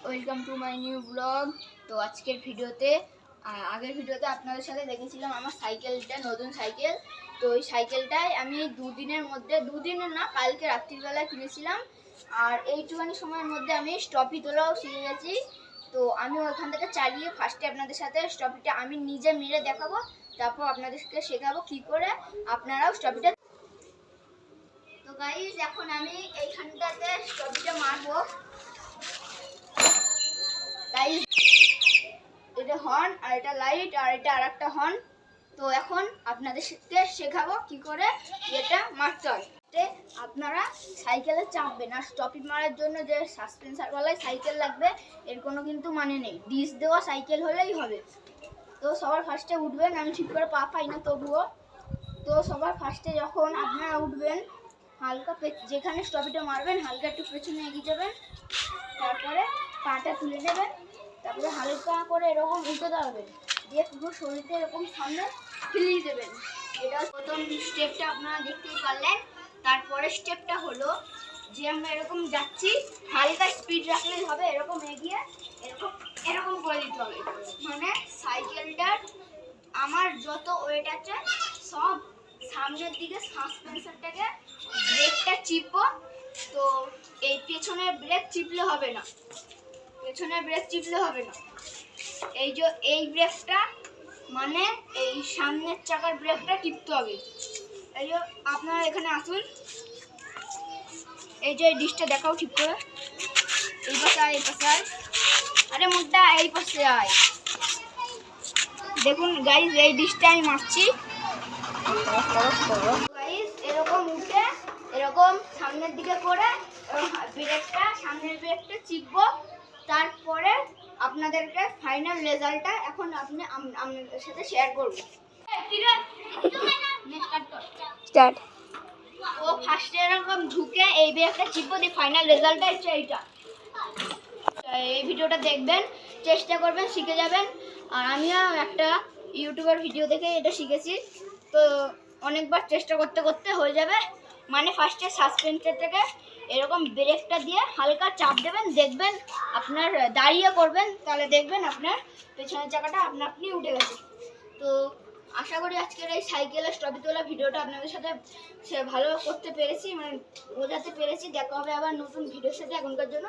Welcome to my new blog. তো আজকের ভিডিওতে আগের ভিডিওতে আপনাদের সাথে দেখেছিলাম আমার সাইকেলটা, নতুন সাইকেল। তো ওই সাইকেলটায় আমি দুদিনের না, কালকে রাত্রিবেলায় কিনেছিলাম। আর এইটুখানি সময়ের মধ্যে আমি স্টপি তোলাও শিখে গেছি। তো আমি ওখান থেকে চালিয়ে ফার্স্টে আপনাদের সাথে স্টপিটা আমি নিজে মেরে দেখাবো, তারপর আপনাদেরকে শেখাবো কী করে আপনারাও স্টপিটা। তো গাইস, এখন আমি এইখানটাতে স্টপিটা মারবো। গাইস, এটা হর্ন আর এটা লাইট আর এটা আরেকটা হর্ন। তো এখন আপনাদেরকে শেখাবো কি করে এটা মারতে হয়। আপনারা সাইকেলে চাপবেন, আর স্টপিং মারার জন্য যে সাসপেন্সারওয়ালাই সাইকেল লাগবে এর কোনো কিন্তু মানে নেই, ডিস্ক দেওয়া সাইকেল হলেই হবে। তো সবার ফার্স্টে উঠবেন, আমি ঠিক করে পা পাই না তবুও। তো সবার ফার্স্টে যখন আপনারা উঠবেন, হালকা যেখানে স্টপিটা মারবেন হালকা একটু পেছনে এগিয়ে যাবেন, তারপরে পাটা তুলে নেবেন, তারপরে হালকা করে এরকম উল্টে দাঁড়াবেন, দিয়ে পুরো শরীরটা এরকম সামনে ফেলিয়ে দেবেন। এটা প্রথম স্টেপটা আপনারা দেখতেই পারলেন। তারপরে স্টেপটা হলো যে আমরা এরকম যাচ্ছি, হালকা স্পিড রাখলেই হবে, এরকম এগিয়ে এরকম এরকম করে দিতে হবে। মানে সাইকেলটার আমার যত ওয়েট আছে সব সামনের দিকে সাসপেন্সারটাকে ব্রেকটা চিপবো। তো এই পেছনের ব্রেক চিপলে হবে না, এই ব্রেকটা মানে এই সামনের চাকার ব্রেকটা টিপতে হবে। এই যে আপনারা এখানে আসুন, এই যে ডিশটা দেখাও ঠিক করে, এই পাশে আয়, আরে মুদ্রা এই পাশে আয়। দেখুন গাইজ, এই ডিশটা আমি মারছি। গাইজ, এরকম উঠে এরকম সামনের দিকে করে সামনের ব্রেকটা চিপবো। তারপরে আপনাদেরকে ফাইনাল রেজাল্টটা এখন আপনাদের সাথে শেয়ার করব। স্টার্ট। ও ফার্স্টে এরকম ঢুকে এই ব্রেকটা চিপবো, দিয়ে ফাইনাল রেজাল্টটা হচ্ছে এইটা। এই ভিডিওটা দেখবেন, চেষ্টা করবেন, শিখে যাবেন। আর আমিও একটা ইউটিউবের ভিডিও দেখে এটা শিখেছি। তো অনেকবার চেষ্টা করতে করতে হয়ে যাবে। মানে ফার্স্টে সাসপেন্সারটাকে এরকম ব্রেকটা দিয়ে হালকা চাপ দেবেন, দেখবেন আপনার দাঁড়িয়ে করবেন, তাহলে দেখবেন আপনার পেছনের চাকাটা আপনি উঠে গেছে। তো আশা করি আজকের এই সাইকেলের স্টপি তোলা ভিডিওটা আপনাদের সাথে ভালো করতে পেরেছি, মানে বোঝাতে পেরেছি। দেখা হবে আবার নতুন ভিডিওর সাথে। এখনকার জন্য